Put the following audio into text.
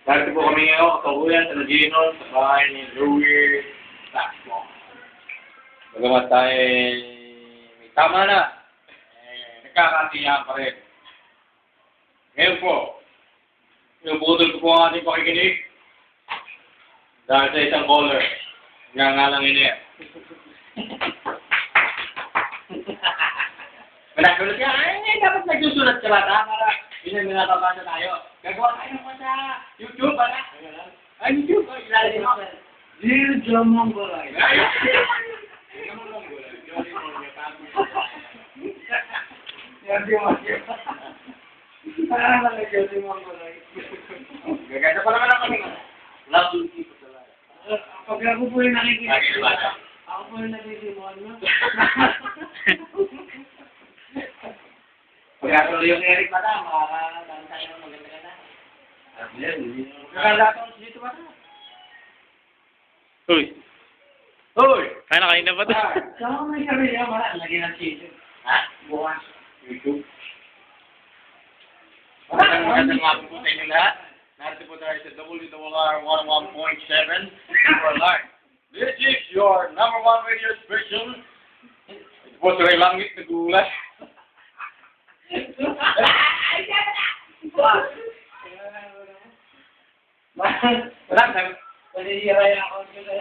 Dati po kami ngayon, katahuyan sa Laginon, sa bahay ni Louie Taxmo. Bagamat tayo may tama na, nagkakatiyahan pa rin. Ngayon po, pinuputol ko po ang ating pakikinig dahil sa isang caller. Nga nga lang ini. Managulot ka, ay, dapat nagsusulat ka ba para minakabasa tayo. Gagawa tayo naman sa YouTube, ba? Ay, YouTube, ilalim mo. Dear John Mongolay. John Mongolay. Gaganda pa naman ako nila. Love you people talaga. Pag ako po yung nakikita, ako po yung nagsisimon mo. Pag ako yung Eric Mata, makakalaman tayo ng maganda-ganda. Nakalaman ko dito ba? Uy. Hoy! Ay, nakain na ba ito? Saka may sarili ako, lagyan ng cheese. Ha? Bukas. YouTube. Magandang mga po sa inyo lahat. Narito po tayo sa WWR 11.7 Super Live. This is your number one radio station. Ito po sa Ray Langit na gulat. Wala, nasisira yung account ko.